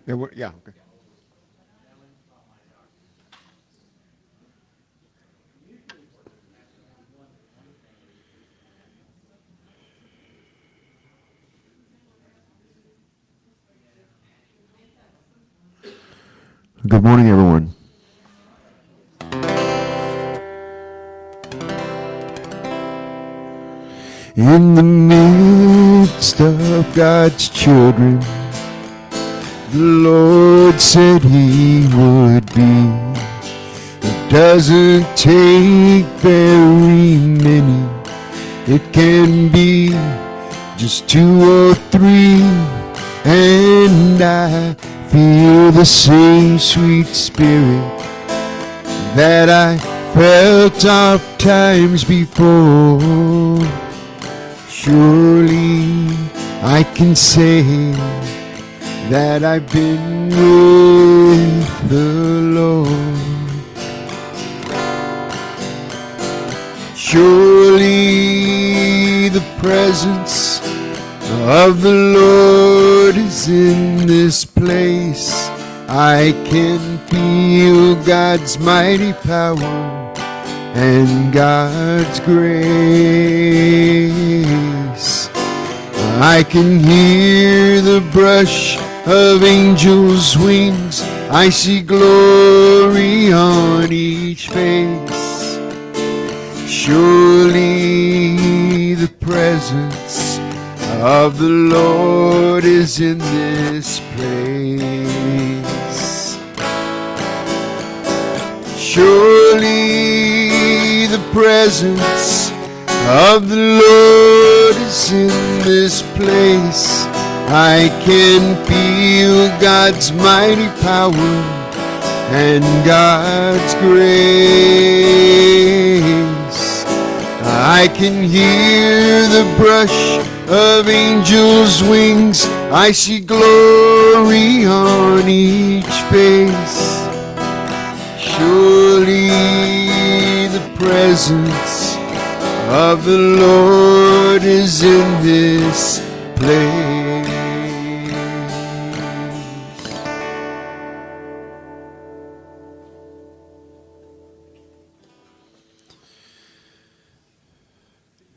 Yeah, okay. Good morning, everyone. In the midst of God's children, the Lord said He would be. It doesn't take very many. It can be just two or three, and I feel the same sweet spirit that I felt oft times before. Surely I can say that I've been with the Lord. Surely the presence of the Lord is in this place. I can feel God's mighty power and God's grace. I can hear the brush of angels' wings. I see glory on each face. Surely the presence of the Lord is in this place. Surely the presence of the Lord is in this place. I can feel God's mighty power and God's grace. I can hear the brush of angels' wings. I see glory on each face. Surely the presence of the Lord is in this place.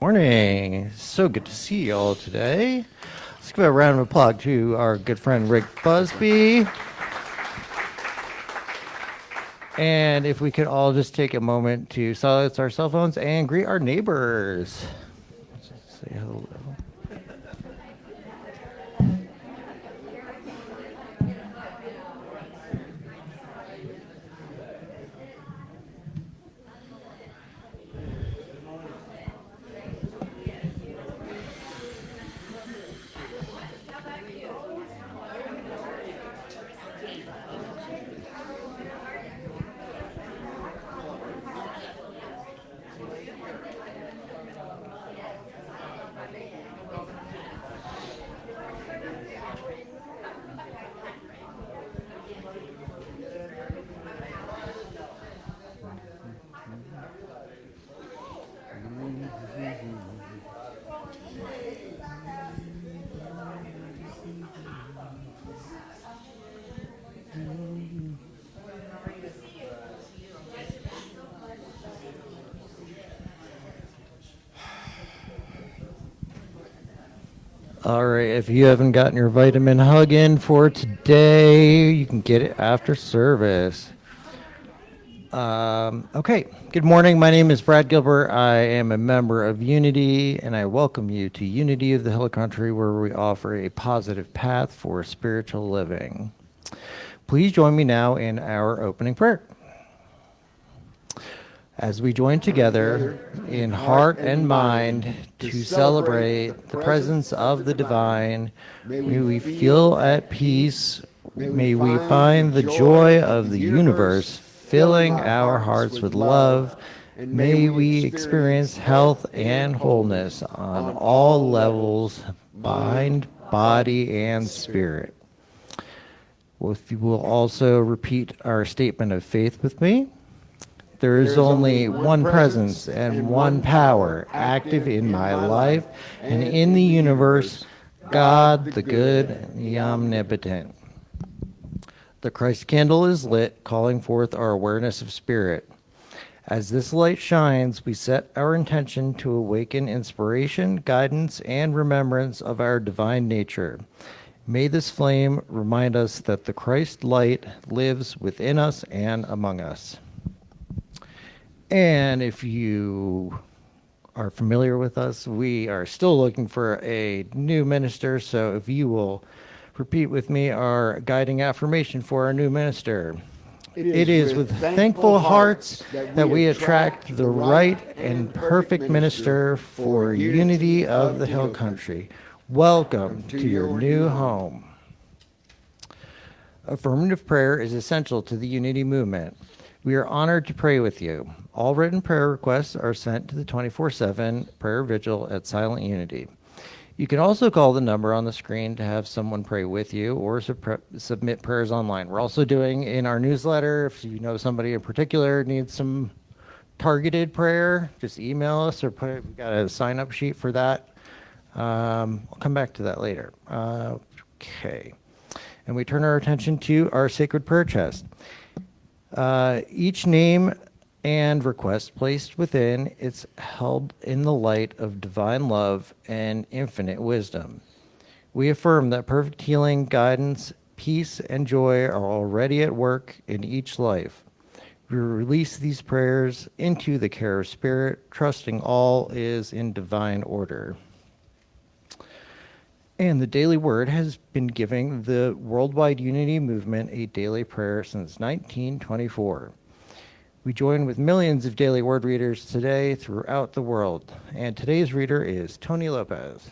Morning. So good to see you all today. Let's give a round of applause to our good friend Rick Busby. And if we could all just take a moment to silence our cell phones and greet our neighbors. Just say hello. All right, if you haven't gotten your vitamin hug in for today, you can get it after service. Okay, good morning. My name is Brad Gilbert. I am a member of Unity, and I welcome you to Unity of the Hill Country, where we offer a positive path for spiritual living. Please join me now in our opening prayer. As we join together in heart and mind to celebrate the presence of the divine, may we feel at peace, may we find the joy of the universe filling our hearts with love, may we experience health and wholeness on all levels, mind, body, and spirit. If you will also repeat our statement of faith with me. There is only one presence and one power active in my life and in the universe, God the good and the omnipotent. The Christ candle is lit, calling forth our awareness of spirit. As this light shines, we set our intention to awaken inspiration, guidance, and remembrance of our divine nature. May this flame remind us that the Christ light lives within us and among us. And if you are familiar with us, we are still looking for a new minister. So if you will repeat with me our guiding affirmation for our new minister. It is with thankful hearts that we attract the right and perfect minister for unity of the Hill Country. Welcome to your new home. Affirmative prayer is essential to the unity movement. We are honored to pray with you. All written prayer requests are sent to the 24/7 prayer vigil at Silent Unity. You can also call the number on the screen to have someone pray with you or submit prayers online. We're also doing in our newsletter, if you know somebody in particular needs some targeted prayer, just email us or we've got a sign-up sheet for that. I'll come back to that later. Okay. And we turn our attention to our sacred prayer chest. Each name and request placed within it's held in the light of divine love and infinite wisdom. We affirm that perfect healing, guidance, peace, and joy are already at work in each life. We release these prayers into the care of Spirit, trusting all is in divine order. And the Daily Word has been giving the Worldwide Unity Movement a daily prayer since 1924. We join with millions of Daily Word readers today throughout the world. And today's reader is Tony Lopez.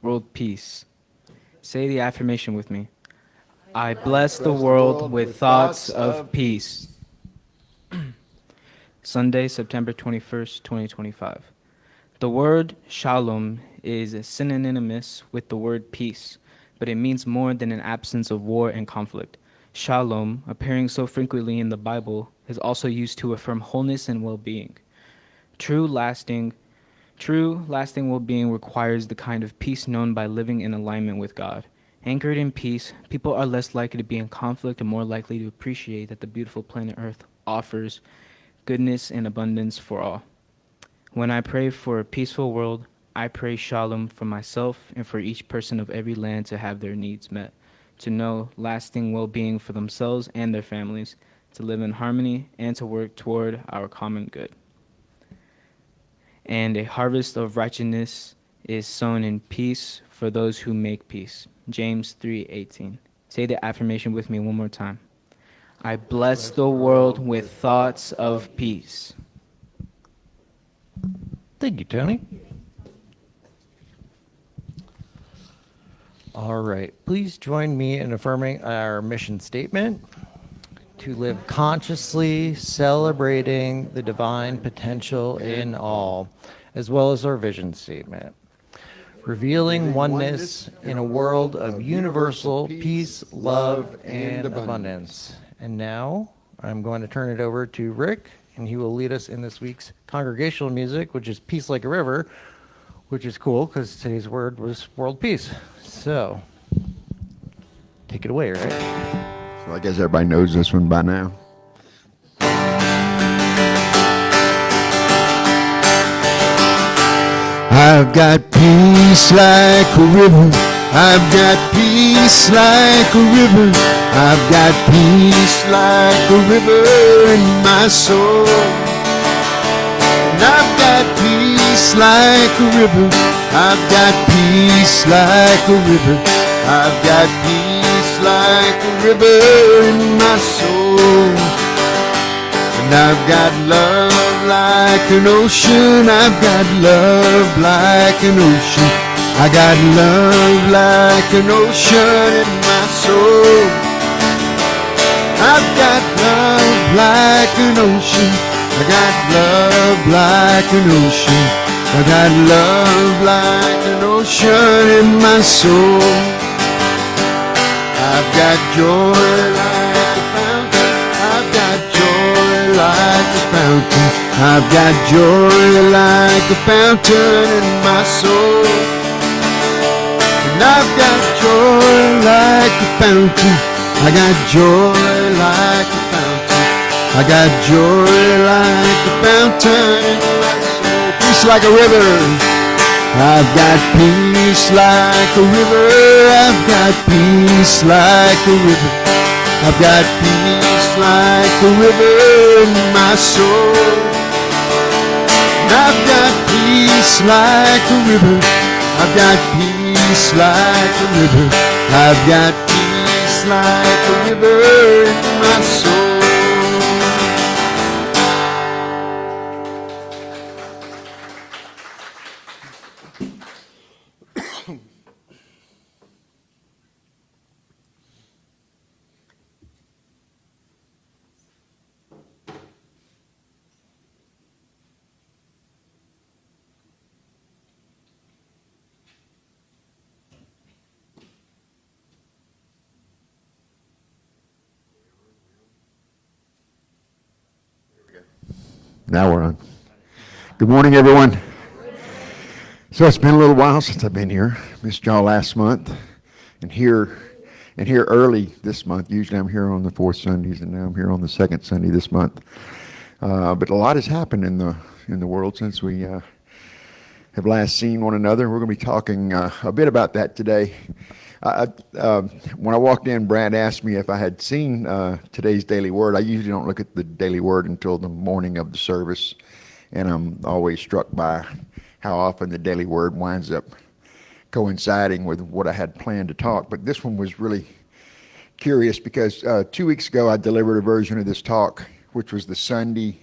World peace. Say the affirmation with me. I bless the world with thoughts of peace. Sunday, September 21st, 2025. The word shalom is synonymous with the word peace, but it means more than an absence of war and conflict. Shalom, appearing so frequently in the Bible, is also used to affirm wholeness and well-being. True lasting well-being requires the kind of peace known by living in alignment with God. Anchored in peace, people are less likely to be in conflict and more likely to appreciate that the beautiful planet Earth offers goodness and abundance for all. When I pray for a peaceful world, I pray shalom for myself and for each person of every land to have their needs met, to know lasting well-being for themselves and their families, to live in harmony, and to work toward our common good. And a harvest of righteousness is sown in peace for those who make peace. James 3:18. Say the affirmation with me one more time. I bless the world with thoughts of peace. Thank you, Tony. All right. Please join me in affirming our mission statement. To live consciously, celebrating the divine potential in all, as well as our vision statement. Revealing oneness in a world of universal peace, love, and abundance. And now I'm going to turn it over to Rick, and he will lead us in this week's congregational music, which is Peace Like a River, which is cool because today's word was world peace. So take it away, right? So I guess everybody knows this one by now. I've got peace like a river. I've got peace like a river. I've got peace like a river in my soul. And I've got peace like a river. I've got peace like a river. I've got peace like a river in my soul. And I've got love like an ocean. I've got love like an ocean. I got love like an ocean in my soul. I've got love like an ocean. I got love like an ocean. I got love like an ocean in my soul. I've got joy like a fountain. I've got joy like a fountain. I've got joy like a fountain in my soul. And I've got joy like a fountain. I got joy like a fountain. I got joy like a fountain in my soul. Peace like a river. I've got peace like a river. I've got peace like a river. I've got peace like a river in my soul. And I've got peace like a river. I've got peace like a river. I've got peace like a river in my soul. Now we're on. Good morning, everyone. So it's been a little while since I've been here. Missed y'all last month, and here early this month. Usually I'm here on the fourth Sundays, and now I'm here on the second Sunday this month. But a lot has happened in the world since we have last seen one another. We're going to be talking a bit about that today. When I walked in, Brad asked me if I had seen today's Daily Word. I usually don't look at the Daily Word until the morning of the service, and I'm always struck by how often the Daily Word winds up coinciding with what I had planned to talk. But this one was really curious because 2 weeks ago I delivered a version of this talk, which was the Sunday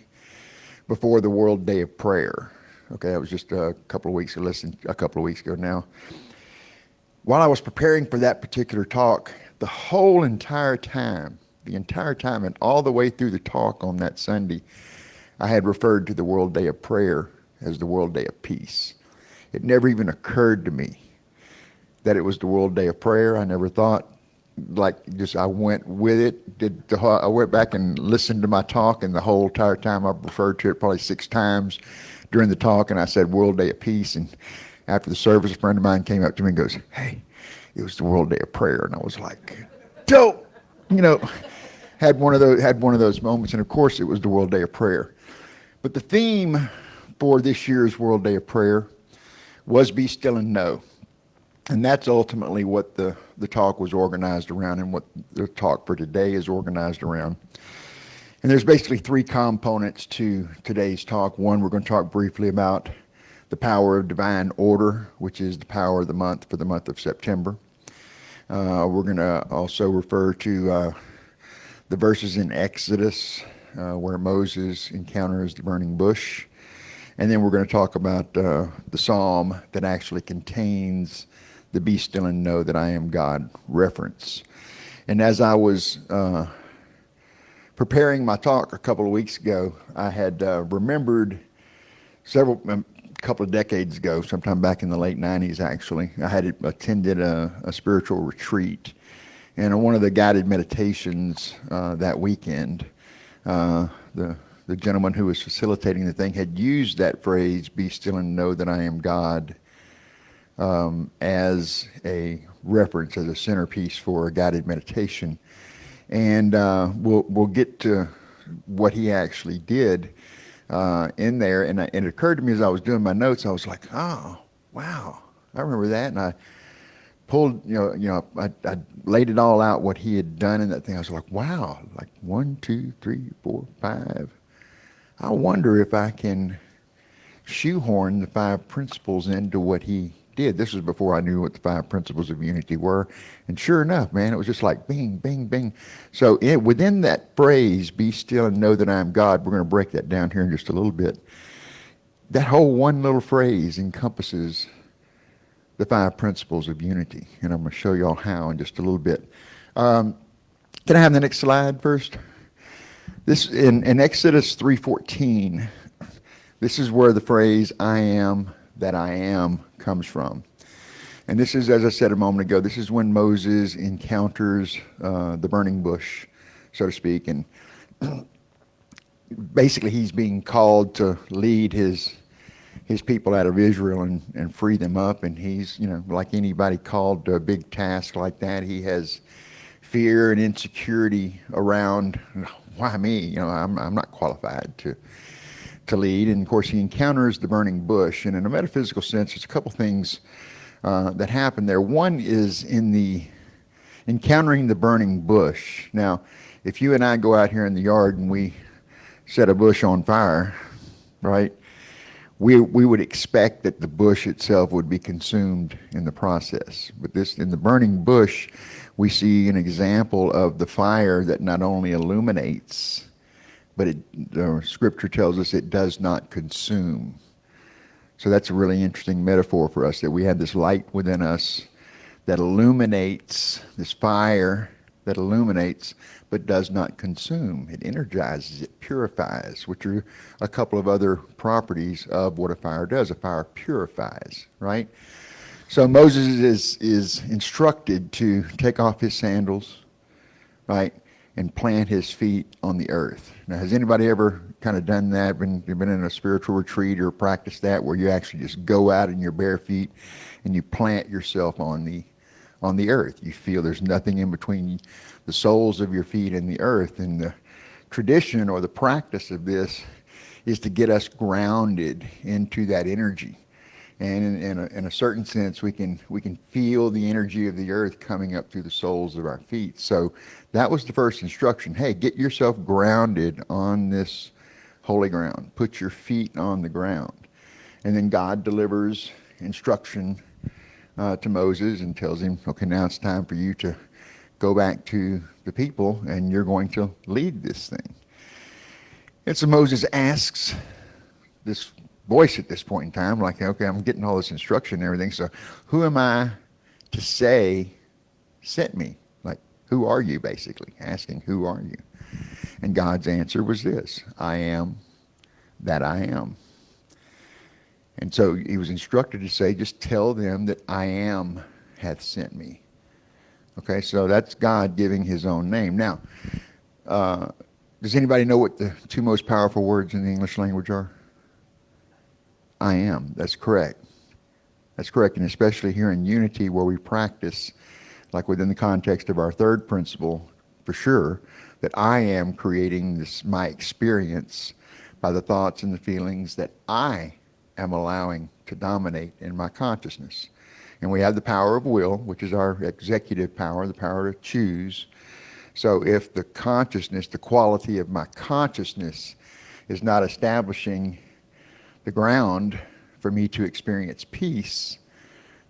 before the World Day of Prayer. Okay, that was just a couple of weeks ago now. While I was preparing for that particular talk, the entire time and all the way through the talk on that Sunday, I had referred to the World Day of Prayer as the World Day of Peace. It never even occurred to me that it was the World Day of Prayer. I never thought, I went with it. I went back and listened to my talk, and the whole entire time I referred to it probably 6 times during the talk, and I said World Day of Peace. And after the service, a friend of mine came up to me and goes, "Hey, it was the World Day of Prayer." And I was like, dope, had one of those moments. And of course, it was the World Day of Prayer. But the theme for this year's World Day of Prayer was "Be Still and Know," and that's ultimately what the talk was organized around, and what the talk for today is organized around. And there's basically 3 components to today's talk. One, we're going to talk briefly about the power of divine order, which is the power of the month for the month of September. We're going to also refer to the verses in Exodus where Moses encounters the burning bush. And then we're going to talk about the psalm that actually contains the "Be Still and Know that I Am God" reference. And as I was preparing my talk a couple of weeks ago, I had remembered a couple of decades ago, sometime back in the late 90s actually, I had attended a spiritual retreat. And on one of the guided meditations that weekend, the gentleman who was facilitating the thing had used that phrase, "Be still and know that I am God," as a reference, as a centerpiece for a guided meditation. And we'll get to what he actually did in there, and it occurred to me as I was doing my notes, I was like, oh, wow, I remember that. And I pulled, I laid it all out, what he had done in that thing. I was like, wow, like 1, 2, 3, 4, 5. I wonder if I can shoehorn the 5 principles into what he did. This was before I knew what the 5 principles of unity were. And sure enough, man, it was just like bing, bing, bing. So within that phrase, "Be still and know that I am God," we're going to break that down here in just a little bit. That whole one little phrase encompasses the 5 principles of unity. And I'm going to show y'all how in just a little bit. Can I have the next slide first? This in Exodus 3:14, this is where the phrase "I am that I am" comes from. And this is, as I said a moment ago, this is when Moses encounters the burning bush, so to speak, and basically he's being called to lead his people out of Israel and free them up. And he's, like anybody called to a big task like that, he has fear and insecurity around, why me? I'm not qualified to lead. And of course, he encounters the burning bush. And in a metaphysical sense, there's a couple things that happen there. One is in the encountering the burning bush. Now, if you and I go out here in the yard and we set a bush on fire, right? We would expect that the bush itself would be consumed in the process. But in the burning bush, we see an example of the fire that not only illuminates, but the scripture tells us it does not consume. So that's a really interesting metaphor for us, that we have this light within us that illuminates, this fire that illuminates but does not consume. It energizes, it purifies, which are a couple of other properties of what a fire does. A fire purifies, right? So Moses is instructed to take off his sandals, right, and plant his feet on the earth. Now, has anybody ever kind of done that, been in a spiritual retreat or practiced that, where you actually just go out in your bare feet and you plant yourself on the earth? You feel there's nothing in between the soles of your feet and the earth. And the tradition or the practice of this is to get us grounded into that energy. And in a certain sense, we can feel the energy of the earth coming up through the soles of our feet. So that was the first instruction. Hey, get yourself grounded on this holy ground. Put your feet on the ground. And then God delivers instruction to Moses and tells him, okay, now it's time for you to go back to the people and you're going to lead this thing. And so Moses asks this voice at this point in time, like, okay, I'm getting all this instruction and everything, so who am I to say sent me? Like, who are you, basically? Asking, who are you? And God's answer was this: I am that I am. And so he was instructed to say, just tell them that I am hath sent me. Okay, so that's God giving his own name. Now, does anybody know what the two most powerful words in the English language are? I am. That's correct. That's correct. And especially here in Unity, where we practice, like within the context of our third principle, for sure, that I am creating this, my experience, by the thoughts and the feelings that I am allowing to dominate in my consciousness. And we have the power of will, which is our executive power, the power to choose. So if the consciousness, the quality of my consciousness, is not establishing the ground for me to experience peace,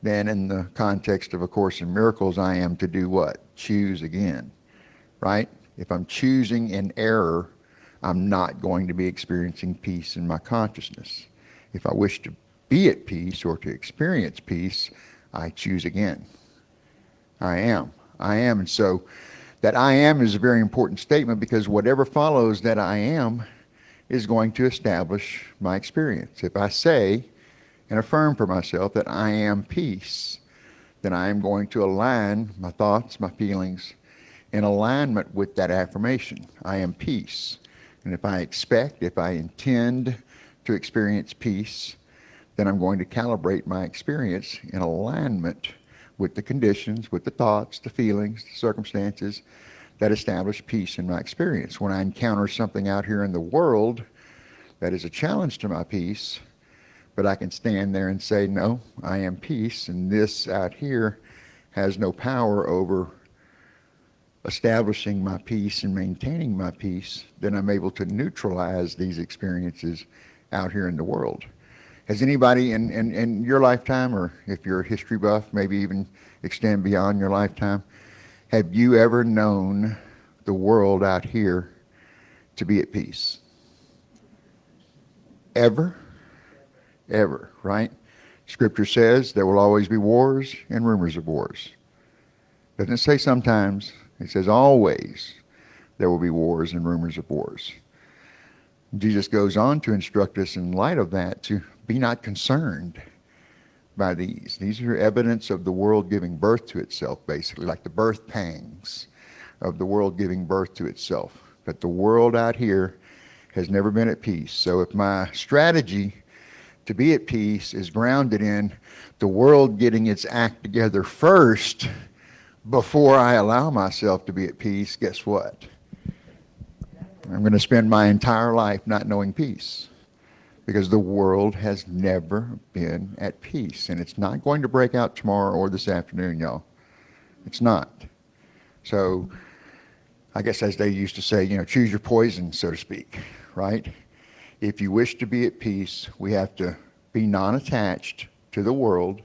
then in the context of A Course in Miracles, I am to do what? Choose again, right? If I'm choosing in error, I'm not going to be experiencing peace in my consciousness. If I wish to be at peace or to experience peace, I choose again. I am. I am. And so that I am is a very important statement, because whatever follows that I am is going to establish my experience. If I say and affirm for myself that I am peace, then I am going to align my thoughts, my feelings, in alignment with that affirmation. I am peace. And if I intend to experience peace, then I'm going to calibrate my experience in alignment with the conditions, with the thoughts, the feelings, the circumstances that establish peace in my experience. When I encounter something out here in the world that is a challenge to my peace, but I can stand there and say, no, I am peace, and this out here has no power over establishing my peace and maintaining my peace, then I'm able to neutralize these experiences out here in the world. Has anybody in your lifetime, or if you're a history buff, maybe even extend beyond your lifetime, have you ever known the world out here to be at peace? Ever? Ever, right? Scripture says there will always be wars and rumors of wars. Doesn't say sometimes. It says always there will be wars and rumors of wars. Jesus goes on to instruct us in light of that to be not concerned by these. These are evidence of the world giving birth to itself, basically, like the birth pangs of the world giving birth to itself. But the world out here has never been at peace. So if my strategy to be at peace is grounded in the world getting its act together first before I allow myself to be at peace, guess what? I'm going to spend my entire life not knowing peace, because the world has never been at peace. And it's not going to break out tomorrow or this afternoon, y'all. It's not. So I guess as they used to say, choose your poison, so to speak, right? If you wish to be at peace, we have to be non-attached to the world,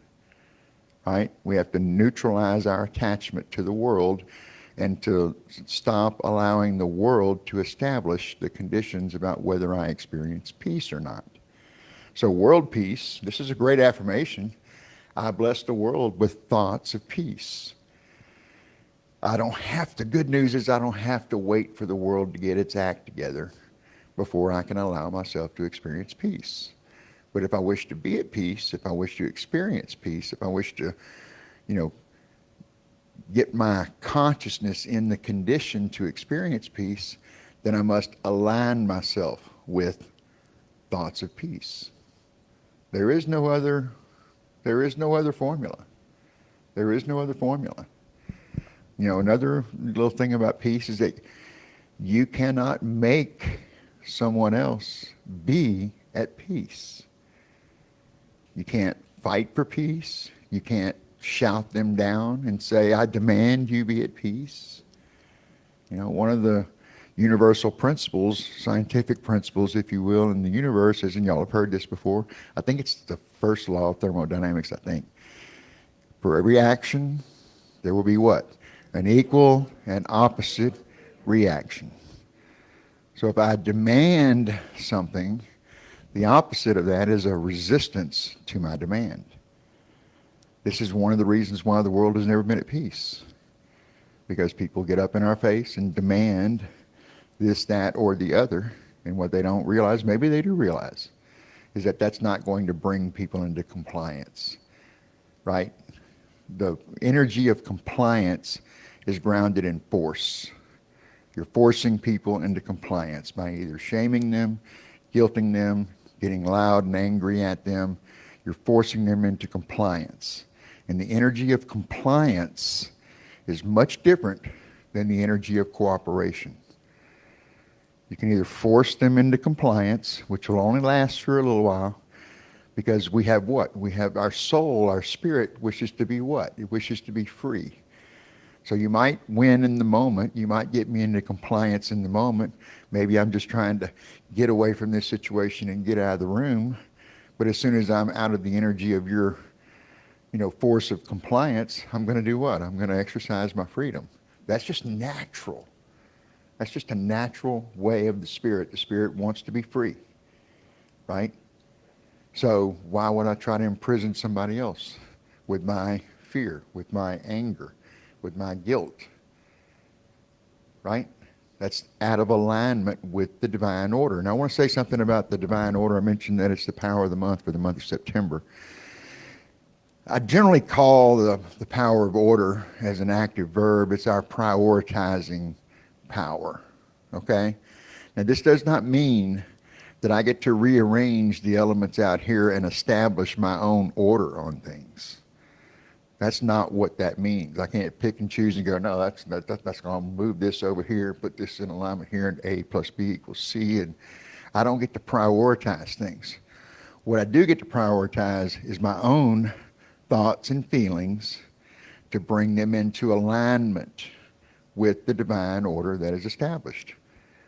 right? We have to neutralize our attachment to the world and to stop allowing the world to establish the conditions about whether I experience peace or not. So world peace, this is a great affirmation. I bless the world with thoughts of peace. Good news is I don't have to wait for the world to get its act together before I can allow myself to experience peace. But if I wish to be at peace, if I wish to experience peace, if I wish to, get my consciousness in the condition to experience peace, then I must align myself with thoughts of peace. There is no other formula. There is no other formula. Another little thing about peace is that you cannot make someone else be at peace. You can't fight for peace. You can't shout them down and say, I demand you be at peace. One of the universal principles, scientific principles, if you will, in the universe is, and y'all have heard this before, I think it's the first law of thermodynamics, I think. For every action, there will be what? An equal and opposite reaction. So if I demand something, the opposite of that is a resistance to my demand. This is one of the reasons why the world has never been at peace. Because people get up in our face and demand this, that, or the other. And what they don't realize, maybe they do realize, is that that's not going to bring people into compliance, right? The energy of compliance is grounded in force. You're forcing people into compliance by either shaming them, guilting them, getting loud and angry at them. You're forcing them into compliance. And the energy of compliance is much different than the energy of cooperation. You can either force them into compliance, which will only last for a little while, because we have what? We have our soul, our spirit wishes to be what? It wishes to be free. So you might win in the moment. You might get me into compliance in the moment. Maybe I'm just trying to get away from this situation and get out of the room. But as soon as I'm out of the energy of your force of compliance, I'm going to do what? I'm going to exercise my freedom. That's just natural. That's just a natural way of the Spirit. The Spirit wants to be free, right? So why would I try to imprison somebody else with my fear, with my anger, with my guilt, right? That's out of alignment with the divine order. Now I want to say something about the divine order. I mentioned that it's the power of the month for the month of September. I generally call the power of order as an active verb. It's our prioritizing power, okay? Now this does not mean that I get to rearrange the elements out here and establish my own order on things. That's not what that means. I can't pick and choose and go, no, that's going to move this over here, put this in alignment here, and A plus B equals C, and I don't get to prioritize things. What I do get to prioritize is my own thoughts and feelings to bring them into alignment with the divine order that is established.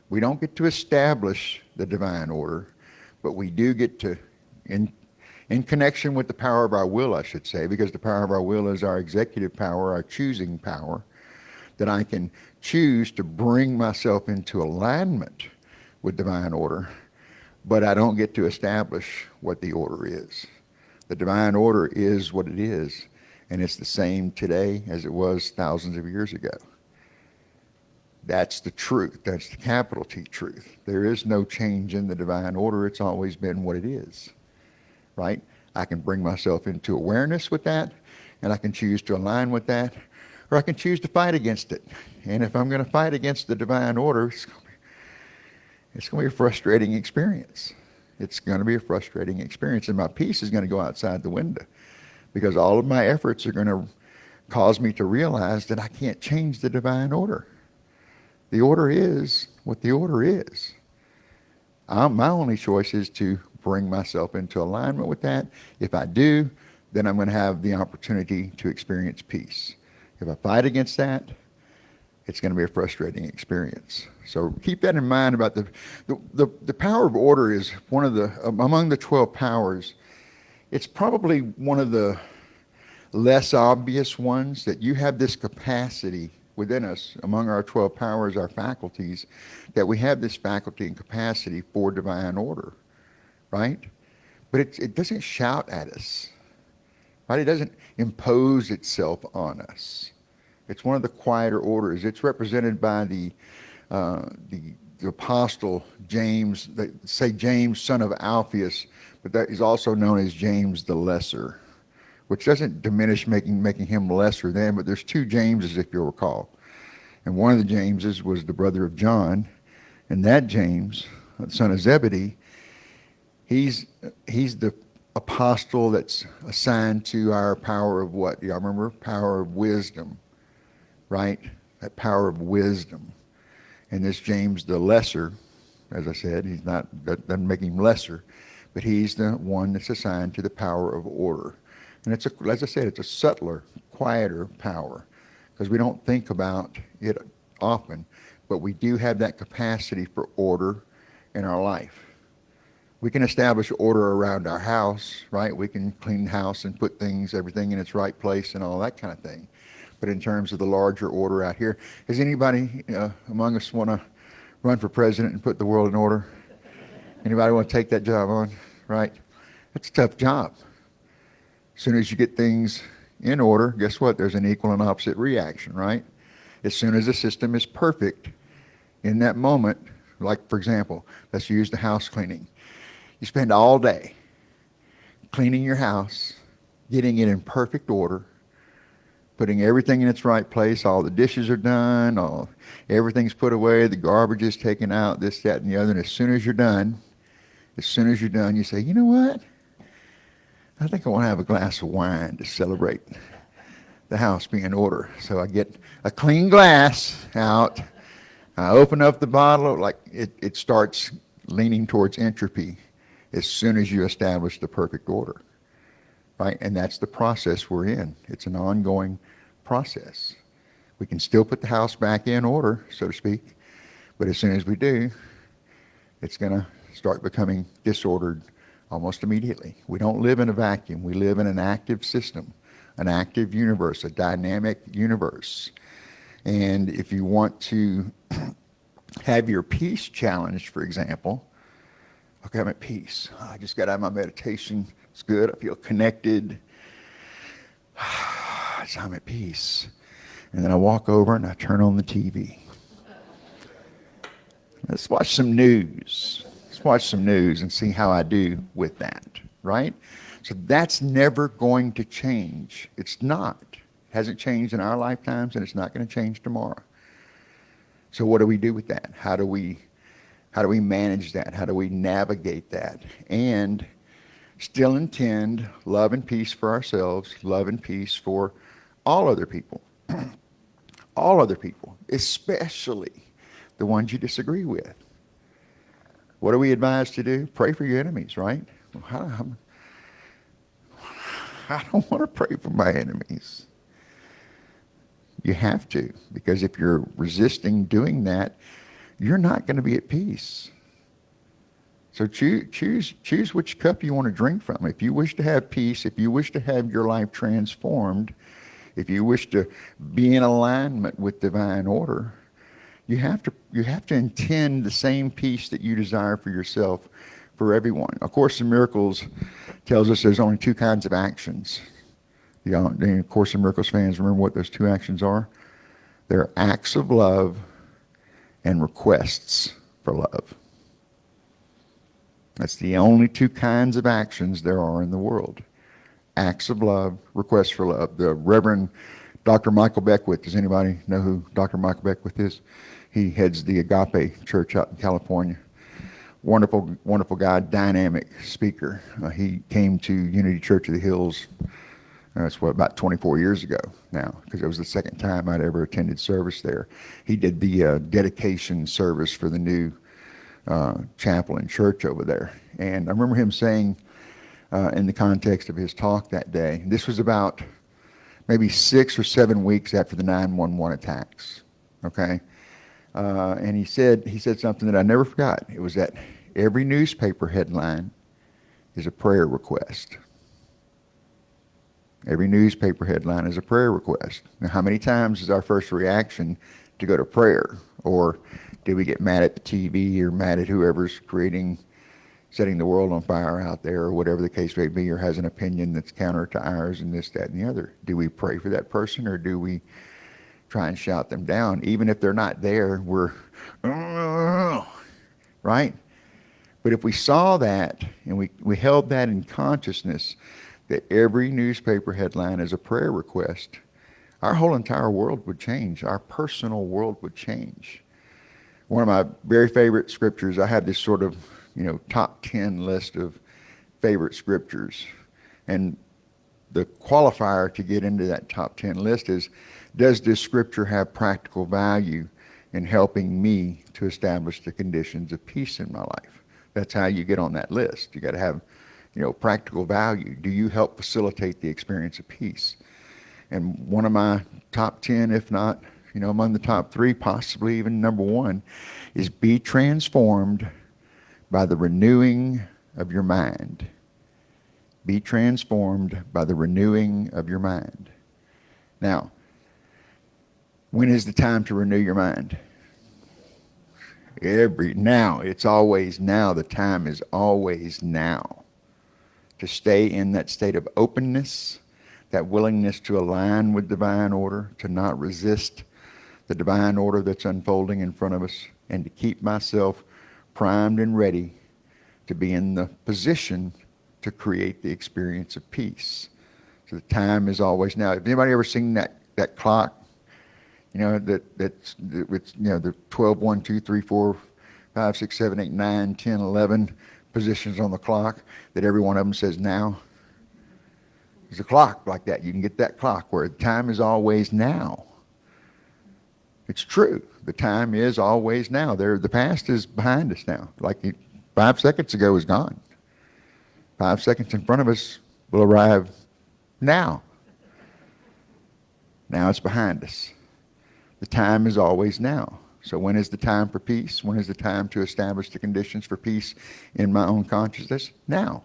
We don't get to establish the divine order, but we do get to, in connection with the power of our will, I should say, because the power of our will is our executive power, our choosing power, that I can choose to bring myself into alignment with divine order, but I don't get to establish what the order is. The divine order is what it is, and it's the same today as it was thousands of years ago. That's the truth. That's the capital T truth. There is no change in the divine order. It's always been what it is, right? I can bring myself into awareness with that, and I can choose to align with that, or I can choose to fight against it. And if I'm going to fight against the divine order, it's going to be a frustrating experience. It's going to be a frustrating experience, and my peace is going to go outside the window because all of my efforts are going to cause me to realize that I can't change the divine order. The order is what the order is. My only choice is to bring myself into alignment with that. If I do, then I'm going to have the opportunity to experience peace. If I fight against that, it's going to be a frustrating experience. So keep that in mind about the power of order is one of the, among the 12 powers, it's probably one of the less obvious ones, that you have this capacity within us, among our 12 powers, our faculties, that we have this faculty and capacity for divine order, right? But it doesn't shout at us, right? It doesn't impose itself on us. It's one of the quieter orders. It's represented by the apostle James, they say James, son of Alphaeus, but that is also known as James the Lesser, which doesn't diminish making him lesser than, but there's two Jameses, if you'll recall. And one of the Jameses was the brother of John, and that James, the son of Zebedee, he's the apostle that's assigned to our power of what? Y'all remember? Power of wisdom, right? That power of wisdom. And this James the Lesser, as I said, that doesn't make him lesser, but he's the one that's assigned to the power of order. And as I said, it's a subtler, quieter power, because we don't think about it often, but we do have that capacity for order in our life. We can establish order around our house, right? We can clean the house and put everything in its right place and all that kind of thing. But in terms of the larger order out here, does anybody among us want to run for president and put the world in order? Anybody want to take that job on, right? That's a tough job. As soon as you get things in order, guess what? There's an equal and opposite reaction, right? As soon as the system is perfect, in that moment, like for example, let's use the house cleaning. You spend all day cleaning your house, getting it in perfect order, putting everything in its right place. All the dishes are done, everything's put away, the garbage is taken out, this, that, and the other. And as soon as you're done, you say, you know what? I think I want to have a glass of wine to celebrate the house being in order. So I get a clean glass out. I open up the bottle, like it starts leaning towards entropy as soon as you establish the perfect order, right? And that's the process we're in. It's an ongoing process. We can still put the house back in order, so to speak, but as soon as we do, it's going to start becoming disordered almost immediately. We don't live in a vacuum. We live in an active system, an active universe, a dynamic universe. And if you want to have your peace challenged, for example, okay, I'm at peace. I just got out of my meditation. It's good. I feel connected. So I'm at peace. And then I walk over and I turn on the TV. Let's watch some news. Let's watch some news and see how I do with that, right? So that's never going to change. It's not. It hasn't changed in our lifetimes, and it's not going to change tomorrow. So what do we do with that? How do we manage that? How do we navigate that? And still intend love and peace for ourselves, love and peace for all other people. All other people, especially the ones you disagree with. What are we advised to do? Pray for your enemies, right? I don't want to pray for my enemies. You have to, because if you're resisting doing that, you're not going to be at peace. So choose which cup you want to drink from. If you wish to have peace, if you wish to have your life transformed, if you wish to be in alignment with divine order, you have to intend the same peace that you desire for yourself for everyone. A Course in Miracles tells us there's only two kinds of actions. The Course in Miracles fans remember what those two actions are? They're acts of love and requests for love. That's the only two kinds of actions there are in the world. Acts of love, requests for love. The Reverend Dr. Michael Beckwith, does anybody know who Dr. Michael Beckwith is? He heads the Agape Church out in California. Wonderful, wonderful guy, dynamic speaker. He came to Unity Church of the Hills, that's what, about 24 years ago now, because it was the second time I'd ever attended service there. He did the dedication service for the new chapel and church over there. And I remember him saying, in the context of his talk that day, this was about maybe 6 or 7 weeks after the 9/11 attacks, okay? And he said something that I never forgot. It was that every newspaper headline is a prayer request. Every newspaper headline is a prayer request. Now, how many times is our first reaction to go to prayer? Or do we get mad at the TV or mad at whoever's setting the world on fire out there, or whatever the case may be, or has an opinion that's counter to ours and this, that, and the other? Do we pray for that person, or do we try and shout them down? Even if they're not there, we're, right? But if we saw that and we held that in consciousness, that every newspaper headline is a prayer request, our whole entire world would change. Our personal world would change. One of my very favorite scriptures, I have this sort of, top 10 list of favorite scriptures. And the qualifier to get into that top 10 list is, does this scripture have practical value in helping me to establish the conditions of peace in my life? That's how you get on that list. You got to have, practical value. Do you help facilitate the experience of peace? And one of my top 10, if not, among the top 3, possibly even number 1, is be transformed by the renewing of your mind. Be transformed by the renewing of your mind. Now, when is the time to renew your mind? Now. It's always now. The time is always now. To stay in that state of openness, that willingness to align with divine order, to not resist the divine order that's unfolding in front of us, and to keep myself primed and ready to be in the position to create the experience of peace. So the time is always now. Have anybody ever seen that clock? That's the 12, 1, 2, 3, 4, 5, 6, 7, 8, 9, 10, 11 positions on the clock, that every one of them says now. There's a clock like that. You can get that clock where the time is always now. It's true. The time is always now. The past is behind us now. Like 5 seconds ago is gone. 5 seconds in front of us will arrive now. Now it's behind us. The time is always now. So when is the time for peace? When is the time to establish the conditions for peace in my own consciousness? Now.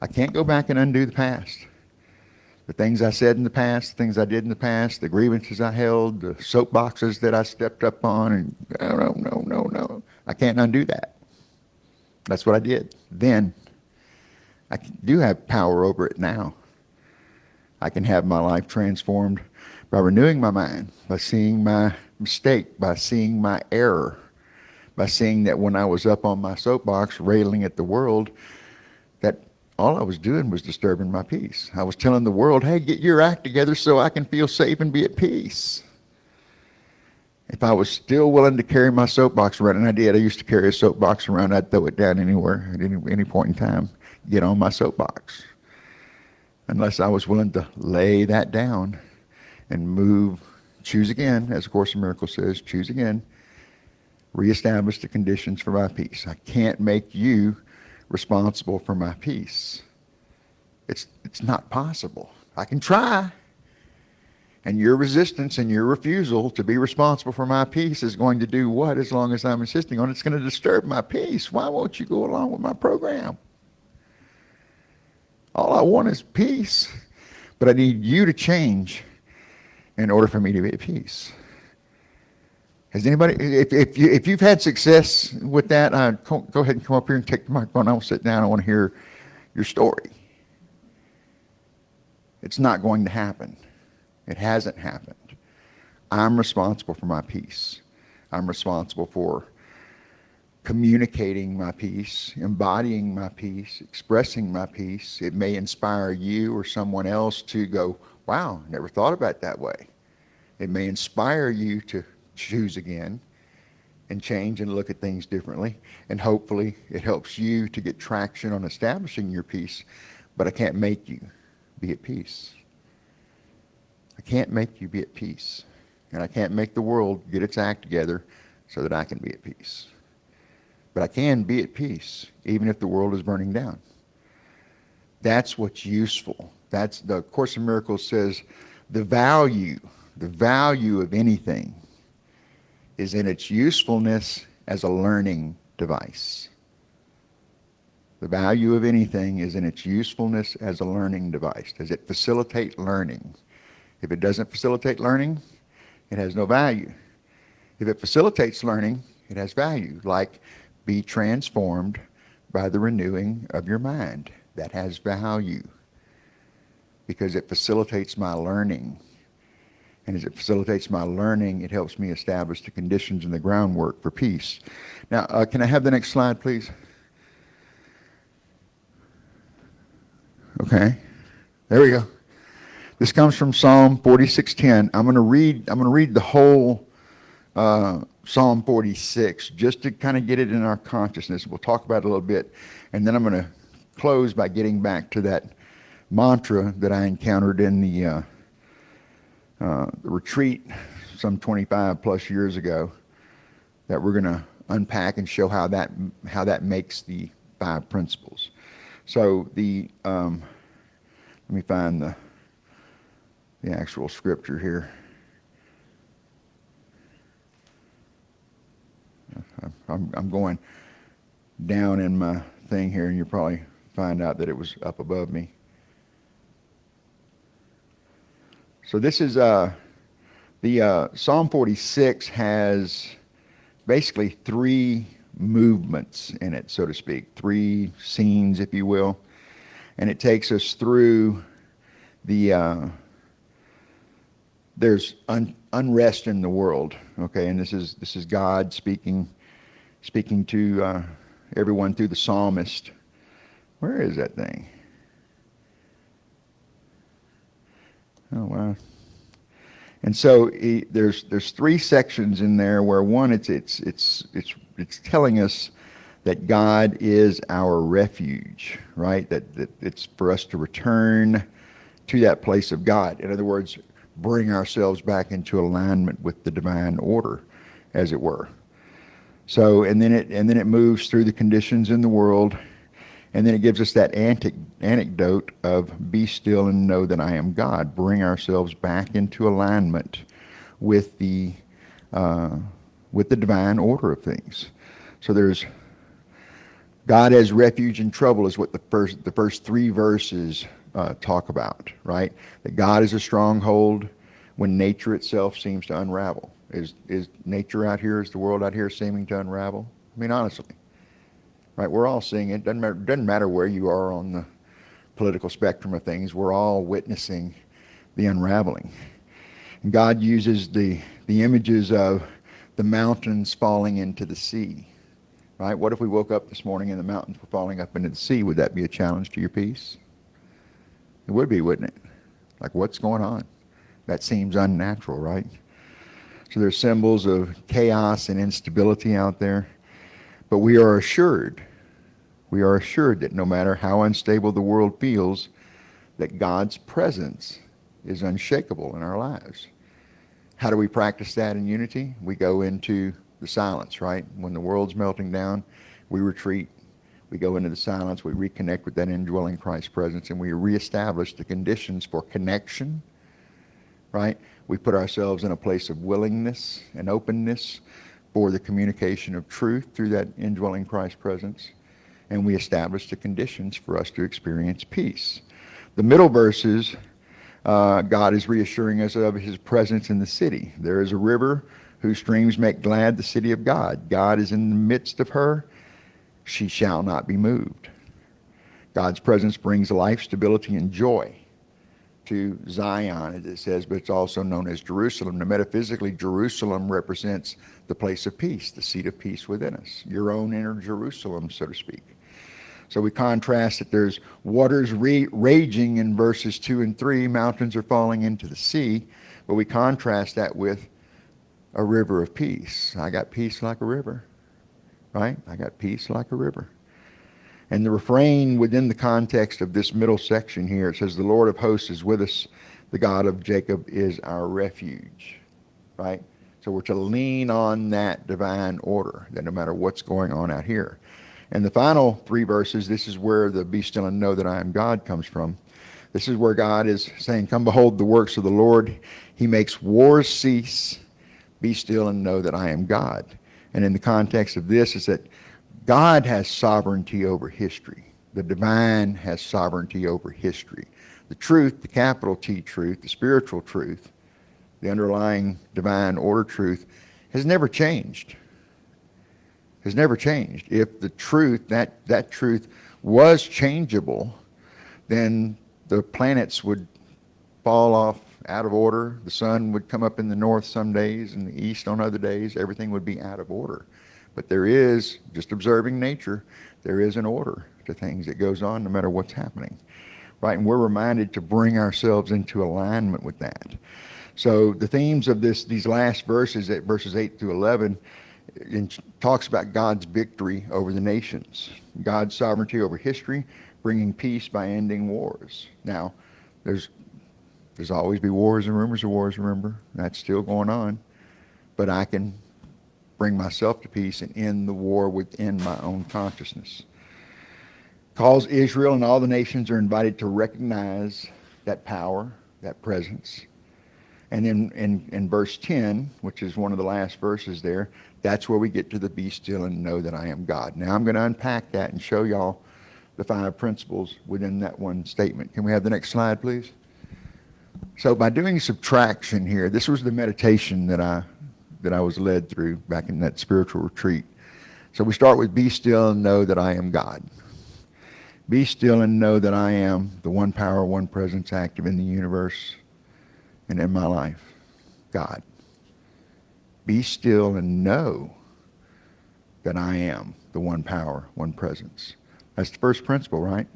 I can't go back and undo the past. The things I said in the past, the things I did in the past, the grievances I held, the soapboxes that I stepped up on, and no. I can't undo that. That's what I did then. I do have power over it now. I can have my life transformed by renewing my mind, by seeing my mistake, by seeing my error, by seeing that when I was up on my soapbox railing at the world, that all I was doing was disturbing my peace. I was telling the world, hey, get your act together so I can feel safe and be at peace. If I was still willing to carry my soapbox around, and I did, I used to carry a soapbox around, I'd throw it down anywhere at any point in time, get on my soapbox. Unless I was willing to lay that down and move, choose again, as A Course in Miracles says, choose again, reestablish the conditions for my peace. I can't make you responsible for my peace. It's not possible. I can try. And your resistance and your refusal to be responsible for my peace is going to do what, as long as I'm insisting on it? It's going to disturb my peace. Why won't you go along with my program? All I want is peace. But I need you to change in order for me to be at peace. Has anybody, if you've had success with that, go ahead and come up here and take the microphone. I will sit down. I want to hear your story. It's not going to happen. It hasn't happened. I'm responsible for my peace. I'm responsible for communicating my peace, embodying my peace, expressing my peace. It may inspire you or someone else to go, wow, never thought about it that way. It may inspire you to choose again and change and look at things differently. And hopefully it helps you to get traction on establishing your peace. But I can't make you be at peace. I can't make you be at peace. And I can't make the world get its act together so that I can be at peace. But I can be at peace, even if the world is burning down. That's what's useful. That's the Course in Miracles says the value of anything is in its usefulness as a learning device. The value of anything is in its usefulness as a learning device. Does it facilitate learning? If it doesn't facilitate learning, it has no value. If it facilitates learning, it has value. Like, be transformed by the renewing of your mind. That has value because it facilitates my learning. And as it facilitates my learning, it helps me establish the conditions and the groundwork for peace. Now, can I have the next slide, please? Okay. There we go. This comes from Psalm 46:10. I'm going to read the whole Psalm 46 just to kind of get it in our consciousness. We'll talk about it a little bit, and then I'm going to close by getting back to that mantra that I encountered in the retreat some 25 plus years ago that we're going to unpack and show how that makes the 5 principles. So let me find the actual scripture here. I'm going down in my thing here, and you'll probably find out that it was up above me. So this is the Psalm 46 has basically 3 movements in it, so to speak, 3 scenes, if you will, and it takes us through the there's unrest in the world, okay, and this is God speaking to everyone through the psalmist. Where is that thing? Oh wow! And so there's 3 sections in there where one it's telling us that God is our refuge, right? That it's for us to return to that place of God. In other words, bring ourselves back into alignment with the divine order, as it were. So, and then it moves through the conditions in the world, and then it gives us that anecdote of be still and know that I am God. Bring ourselves back into alignment with the divine order of things. So there's God as refuge in trouble is what the first 3 verses talk about, right? That God is a stronghold when nature itself seems to unravel. Is nature out here, is the world out here seeming to unravel? I mean, honestly, right? We're all seeing it. Doesn't matter where you are on the political spectrum of things. We're all witnessing the unraveling. And God uses the images of the mountains falling into the sea, right? What if we woke up this morning and the mountains were falling up into the sea? Would that be a challenge to your peace? It would be, wouldn't it? Like, what's going on? That seems unnatural, right? So there's symbols of chaos and instability out there. But we are assured that no matter how unstable the world feels, that God's presence is unshakable in our lives. How do we practice that in unity? We go into the silence, right? When the world's melting down, we retreat. We go into the silence. We reconnect with that indwelling Christ presence, and we reestablish the conditions for connection, right? We put ourselves in a place of willingness and openness for the communication of truth through that indwelling Christ presence, and we establish the conditions for us to experience peace. The middle verses, God is reassuring us of his presence in the city. There is a river whose streams make glad the city of God. God is in the midst of her. She shall not be moved. God's presence brings life, stability, and joy to Zion, as it says, but it's also known as Jerusalem. Now, metaphysically, Jerusalem represents the place of peace, the seat of peace within us, your own inner Jerusalem, so to speak. So we contrast that there's waters raging in verses 2 and 3, mountains are falling into the sea, but we contrast that with a river of peace. I got peace like a river, right? I got peace like a river. And the refrain within the context of this middle section here, it says, the Lord of hosts is with us, the God of Jacob is our refuge, right? So we're to lean on that divine order, that no matter what's going on out here. And the final 3 verses, this is where the be still and know that I am God comes from. This is where God is saying, come behold the works of the Lord. He makes wars cease. Be still and know that I am God. And in the context of this is that God has sovereignty over history. The divine has sovereignty over history. The truth, the capital T truth, the spiritual truth, the underlying divine order truth has never changed. Has never changed. If the truth, that truth was changeable, then the planets would fall off out of order. The sun would come up in the north some days and the east on other days. Everything would be out of order. But there is, just observing nature, there is an order to things that goes on no matter what's happening, right? And we're reminded to bring ourselves into alignment with that. So the themes of these last verses, at verses 8 through 11, talks about God's victory over the nations, God's sovereignty over history, bringing peace by ending wars. Now, there's always be wars and rumors of wars, remember? That's still going on. But I can bring myself to peace and end the war within my own consciousness. Calls Israel and all the nations are invited to recognize that power, that presence. And then in verse 10, which is one of the last verses there, that's where we get to the be still and know that I am God. Now I'm going to unpack that and show y'all the 5 principles within that one statement. Can we have the next slide, please? So by doing subtraction here, this was the meditation that I was led through back in that spiritual retreat. So we start with be still and know that I am God. Be still and know that I am the one power, one presence active in the universe and in my life, God. Be still and know that I am the one power, one presence. That's the first principle, right?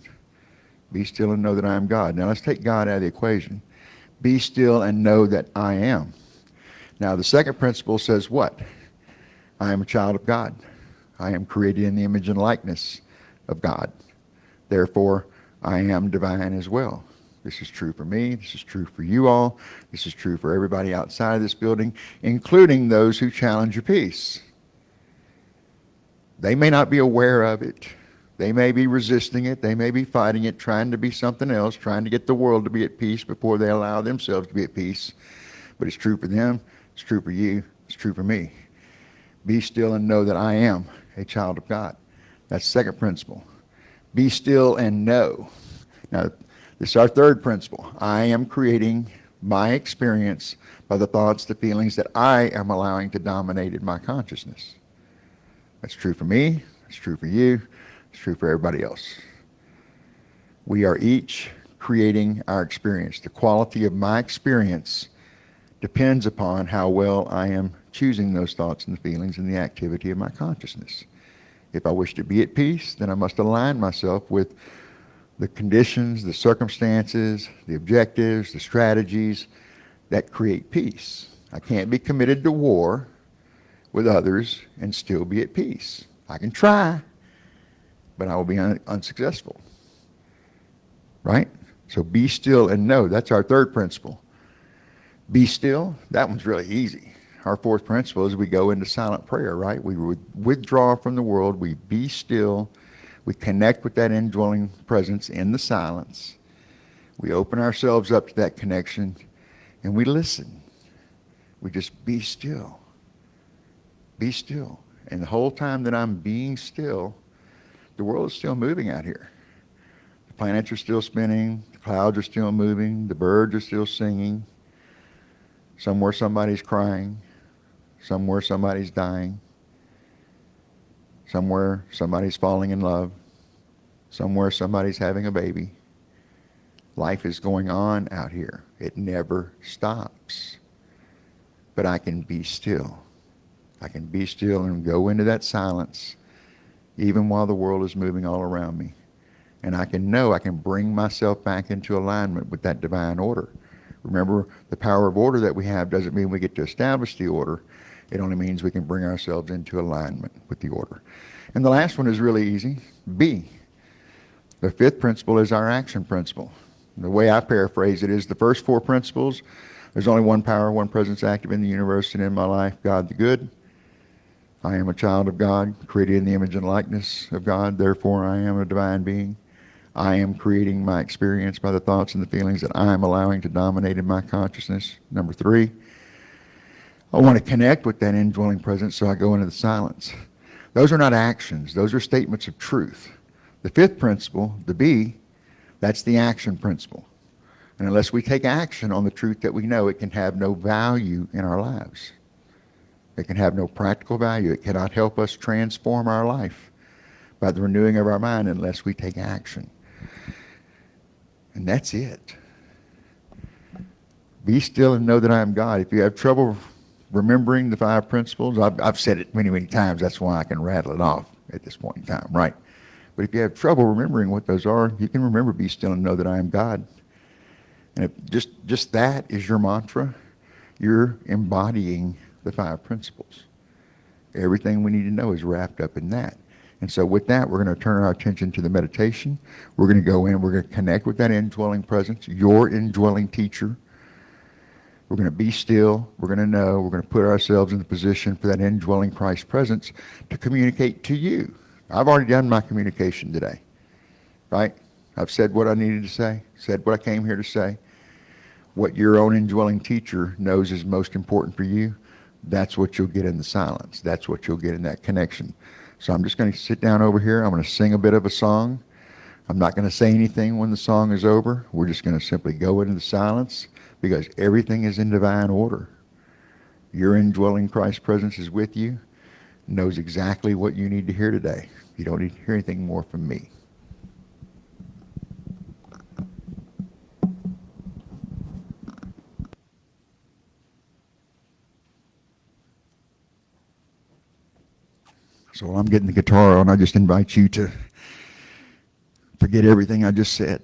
Be still and know that I am God. Now let's take God out of the equation. Be still and know that I am. Now the second principle says what? I am a child of God. I am created in the image and likeness of God. Therefore, I am divine as well. This is true for me. This is true for you all. This is true for everybody outside of this building, including those who challenge your peace. They may not be aware of it. They may be resisting it. They may be fighting it, trying to be something else, trying to get the world to be at peace before they allow themselves to be at peace. But it's true for them. It's true for you. It's true for me. Be still and know that I am a child of God. That's the second principle. Be still and know. Now, this is our third principle. I am creating my experience by the thoughts, the feelings that I am allowing to dominate in my consciousness. That's true for me. It's true for you. It's true for everybody else. We are each creating our experience. The quality of my experience depends upon how well I am choosing those thoughts and the feelings and the activity of my consciousness. If I wish to be at peace, then I must align myself with the conditions, the circumstances, the objectives, the strategies that create peace. I can't be committed to war with others and still be at peace. I can try, but I will be unsuccessful. Right? So be still and know. That's our third principle. Be still, that one's really easy. Our fourth principle is we go into silent prayer, right? We withdraw from the world. We be still. We connect with that indwelling presence in the silence. We open ourselves up to that connection, and we listen. We just be still. Be still. And the whole time that I'm being still, the world is still moving out here. The planets are still spinning. The clouds are still moving. The birds are still singing. Somewhere somebody's crying. Somewhere somebody's dying. Somewhere somebody's falling in love. Somewhere somebody's having a baby. Life is going on out here. It never stops. But I can be still. I can be still and go into that silence even while the world is moving all around me. And I can know I can bring myself back into alignment with that divine order. Remember, the power of order that we have doesn't mean we get to establish the order. It only means we can bring ourselves into alignment with the order. And the last one is really easy. B. The fifth principle is our action principle. The way I paraphrase it is the first four principles: there's only one power, one presence active in the universe and in my life, God the good. I am a child of God, created in the image and likeness of God, therefore I am a divine being. I am creating my experience by the thoughts and the feelings that I am allowing to dominate in my consciousness. Number three, I want to connect with that indwelling presence, so I go into the silence. Those are not actions. Those are statements of truth. The fifth principle, the B, that's the action principle. And unless we take action on the truth that we know, it can have no value in our lives. It can have no practical value. It cannot help us transform our life by the renewing of our mind unless we take action. And that's it. Be still and know that I am God. If you have trouble remembering the five principles, I've said it many, many times. That's why I can rattle it off at this point in time, right? But if you have trouble remembering what those are, you can remember, be still and know that I am God. And if just that is your mantra, you're embodying the five principles. Everything we need to know is wrapped up in that. And so with that, we're going to turn our attention to the meditation. We're going to go in, we're going to connect with that indwelling presence, your indwelling teacher. We're going to be still. We're going to know. We're going to put ourselves in the position for that indwelling Christ presence to communicate to you. I've already done my communication today, right? I've said what I needed to say, said what I came here to say. What your own indwelling teacher knows is most important for you, that's what you'll get in the silence. That's what you'll get in that connection. So I'm just going to sit down over here. I'm going to sing a bit of a song. I'm not going to say anything when the song is over. We're just going to simply go into the silence because everything is in divine order. Your indwelling Christ presence is with you, knows exactly what you need to hear today. You don't need to hear anything more from me. So while I'm getting the guitar on, I just invite you to forget everything I just said.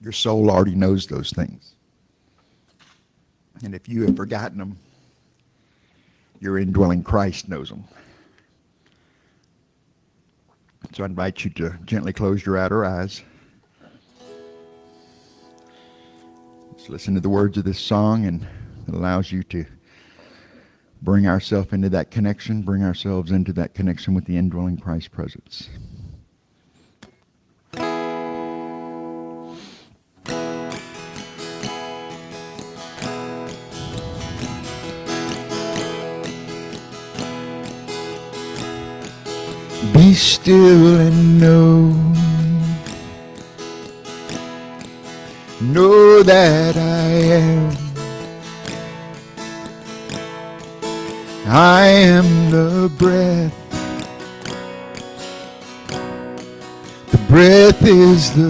Your soul already knows those things. And if you have forgotten them, your indwelling Christ knows them. So I invite you to gently close your outer eyes. Just listen to the words of this song, and it allows you to bring ourselves into that connection, bring ourselves into that connection with the indwelling Christ presence. Be still and know that I am the breath. The breath is the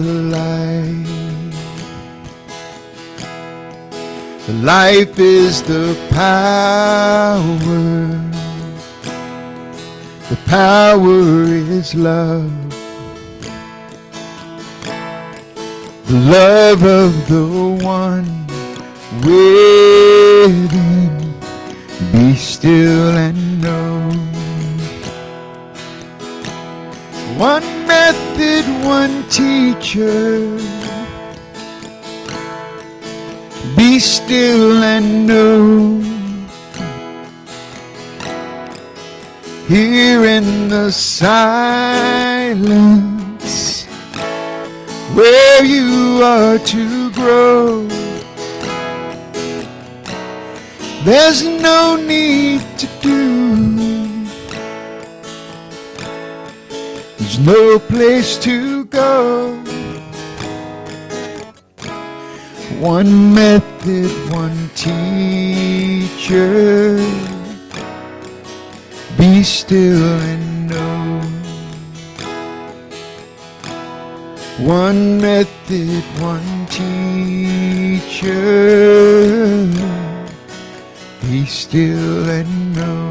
life is the power. The power is love. The love of the one within. Be still and know. One method, one teacher. Be still and know. Here in the silence, where you are to grow, there's no need to do. There's no place to go. One method, one teacher. Be still and One method, one teacher. Be still and know.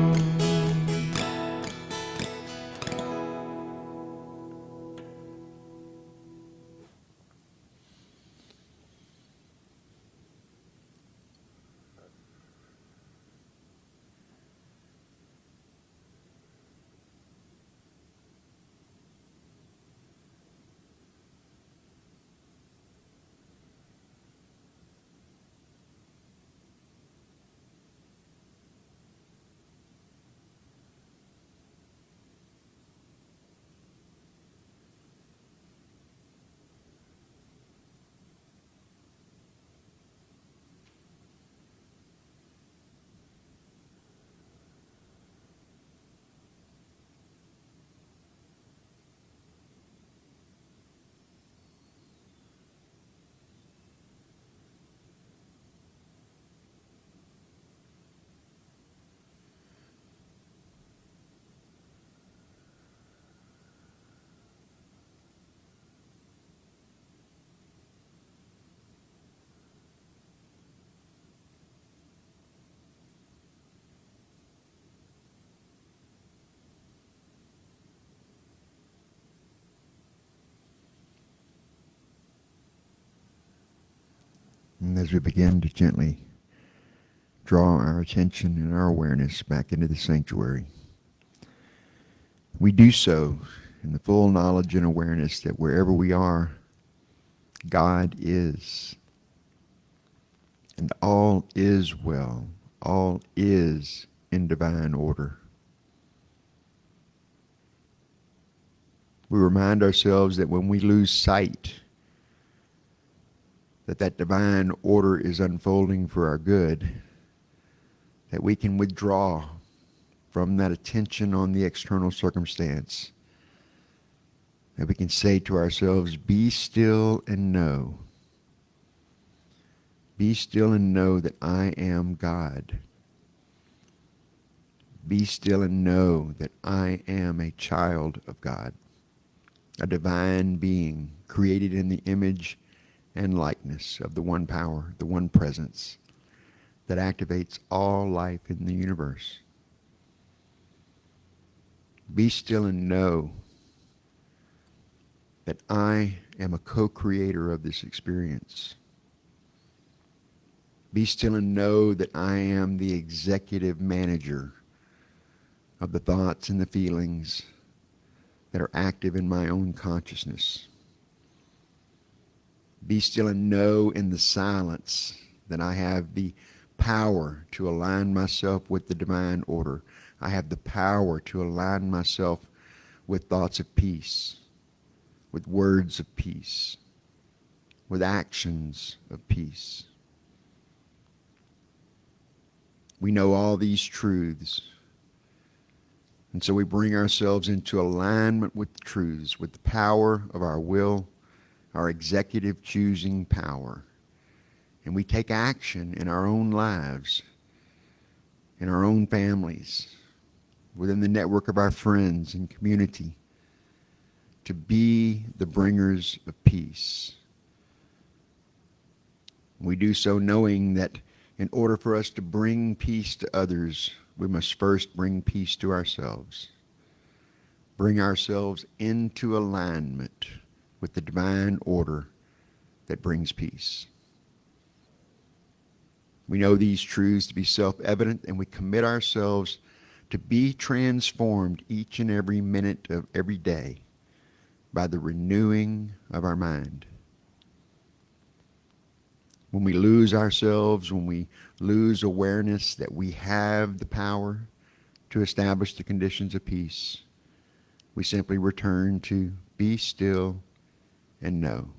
And as we begin to gently draw our attention and our awareness back into the sanctuary, we do so in the full knowledge and awareness that wherever we are, God is. And all is well. All is in divine order. We remind ourselves that when we lose sight that divine order is unfolding for our good, that we can withdraw from that attention on the external circumstance, that we can say to ourselves, be still and know. Be still and know that I am God. Be still and know that I am a child of God, a divine being created in the image and likeness of the one power, the one presence that activates all life in the universe. Be still and know that I am a co-creator of this experience. Be still and know that I am the executive manager of the thoughts and the feelings that are active in my own consciousness. Be still and know in the silence that I have the power to align myself with the divine order. I have the power to align myself with thoughts of peace, with words of peace, with actions of peace. We know all these truths. And so we bring ourselves into alignment with the truths, with the power of our will, our executive choosing power. And we take action in our own lives, in our own families, within the network of our friends and community, to be the bringers of peace. We do so knowing that in order for us to bring peace to others, we must first bring peace to ourselves. Bring ourselves into alignment with the divine order that brings peace. We know these truths to be self-evident, and we commit ourselves to be transformed each and every minute of every day by the renewing of our mind. When we lose ourselves, when we lose awareness that we have the power to establish the conditions of peace, we simply return to be still and know.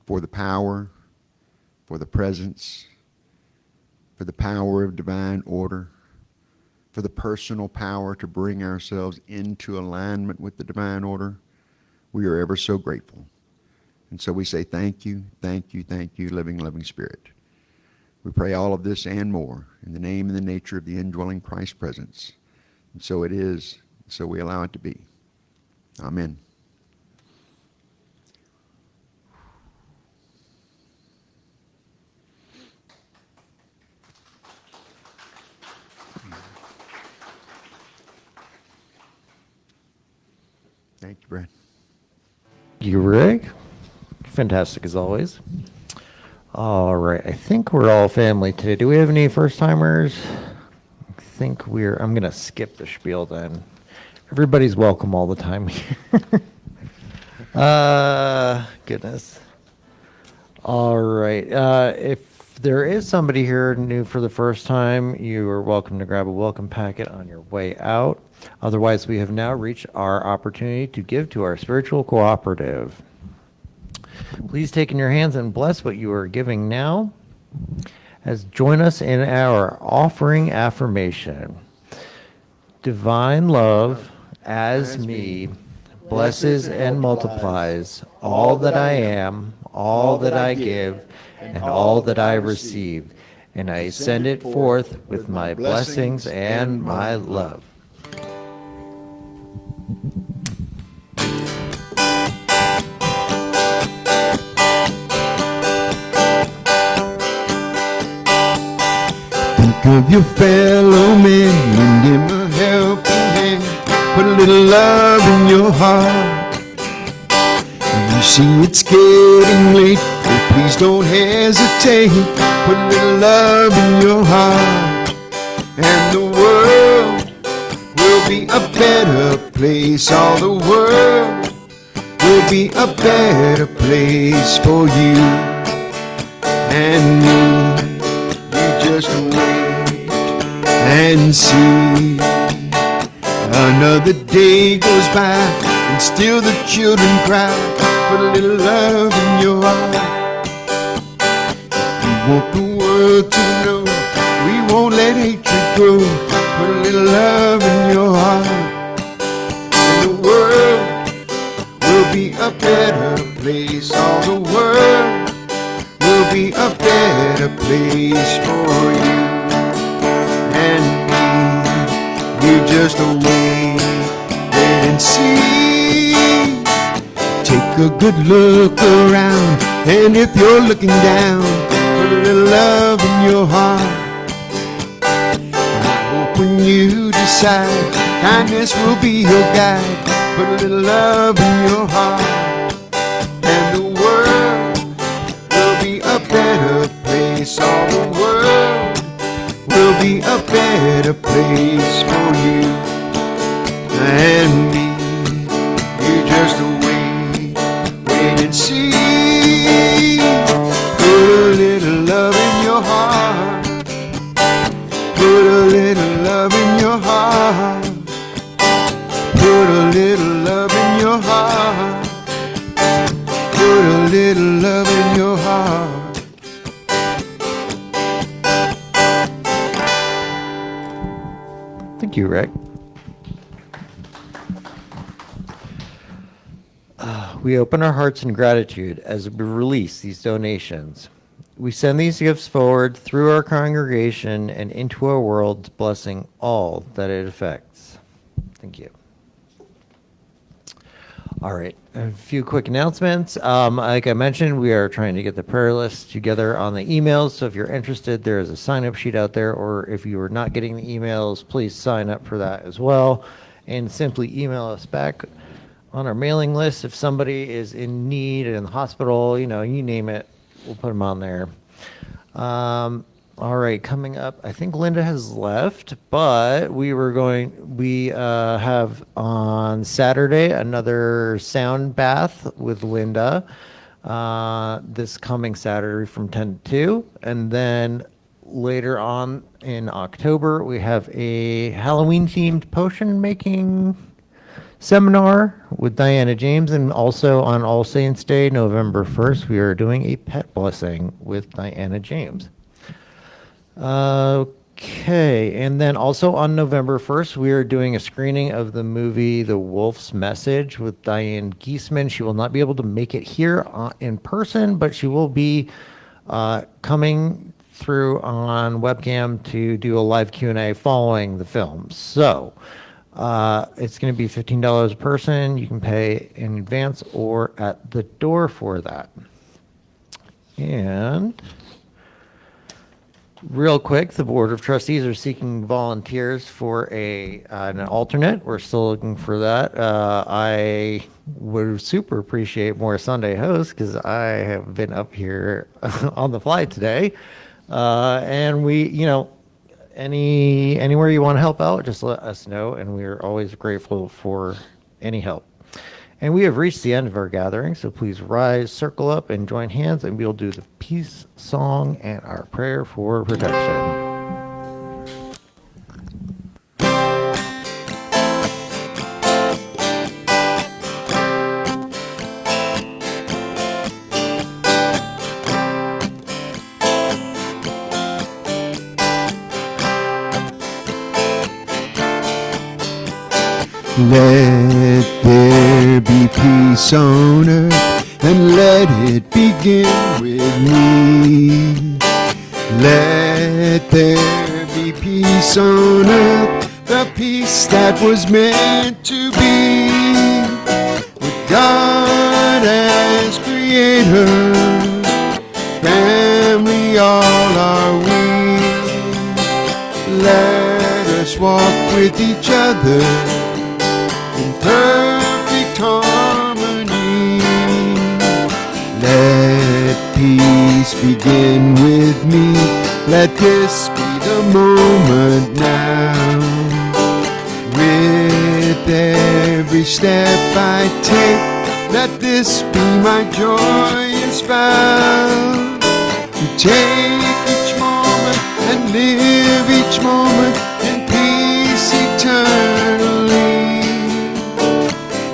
For the power, for the presence, for the power of divine order, for the personal power to bring ourselves into alignment with the divine order, we are ever so grateful. And so we say thank you, thank you, thank you, living, loving Spirit. We pray all of this and more in the name and the nature of the indwelling Christ presence. And so it is, so we allow it to be. Amen. Thank you, Brad. You, Rick. Fantastic as always. All right, I think we're all family today. Do we have any first-timers? I'm going to skip the spiel then. Everybody's welcome all the time here. Goodness. All right. If there is somebody here new for the first time, you are welcome to grab a welcome packet on your way out. Otherwise, we have now reached our opportunity to give to our spiritual cooperative. Please take in your hands and bless what you are giving now. As join us in our offering affirmation. Divine love as me blesses and multiplies all that I am, all that I give, and all that I receive, and I send it forth with my blessings and my love. Think of your fellow man, lend him a helping hand, put a little love in your heart. When you see it's getting late, oh, please don't hesitate, put a little love in your heart. And the world will be a better place, all the world will be a better place for you and me. You just wait and see. Another day goes by and still the children cry. Put a little love in your heart. We want the world to know we won't let hatred grow. Put a little love in your heart. And the world will be a better place. All the world will be a better place for you and me. You just wait and see. Take a good look around, and if you're looking down, put a little love in your heart. I hope when you decide kindness will be your guide, put a little love in your heart. And the world will be a better place. All the world will be a better place for you and me. You just wait and see. Put a little love in your heart. Put a little love in your heart. Put a little love in your heart. Put a little love in your heart. Thank you, Rick. We open our hearts in gratitude as we release these donations. We send these gifts forward through our congregation and into our world, blessing all that it affects. Thank you. All right, a few quick announcements. Like I mentioned, we are trying to get the prayer list together on the emails, so if you're interested, there is a sign-up sheet out there, or if you are not getting the emails, please sign up for that as well, and simply email us back on our mailing list if somebody is in need in the hospital, you name it, we'll put them on there. All right, coming up, I think Linda has left, but we have on Saturday another sound bath with Linda this coming Saturday from 10 to 2. And then later on in October, we have a Halloween-themed potion making seminar with Diana James, and also on All Saints Day, November 1st, we are doing a pet blessing with Diana James. Okay, and then also on November 1st, we are doing a screening of the movie The Wolf's Message with Diane Giesman. She will not be able to make it here in person, but she will be coming through on webcam to do a live Q&A following the film. So it's going to be $15 a person. You can pay in advance or at the door for that. And Real quick, the Board of Trustees are seeking volunteers for an alternate. We're still looking for that. I would super appreciate more Sunday hosts because I have been up here on the fly today. And anywhere you want to help out, just let us know, and we are always grateful for any help. And we have reached the end of our gathering, so please rise, circle up, and join hands, and we'll do the peace song and our prayer for protection. Let there be peace on earth, and let it begin with me. Let there be peace on earth, the peace that was meant to be. With God as creator, family all are we. Let us walk with each other in perfect harmony. Let peace begin with me. Let this be the moment now. With every step I take, let this be my joyous vow. To take each moment and live each moment in peace eternally.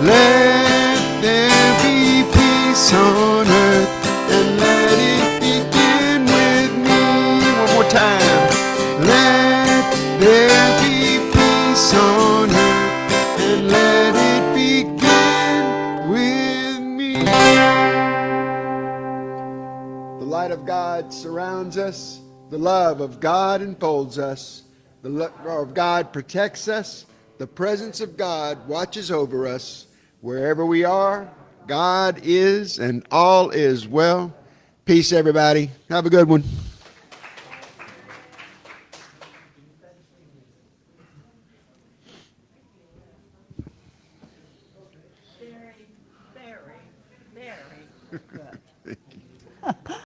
Let there be peace on earth, and let it begin with me. One more time. Let there be peace on earth, and let it begin with me. The light of God surrounds us. The love of God enfolds us. The love of God protects us. The presence of God watches over us. Wherever we are, God is, and all is well. Peace, everybody. Have a good one.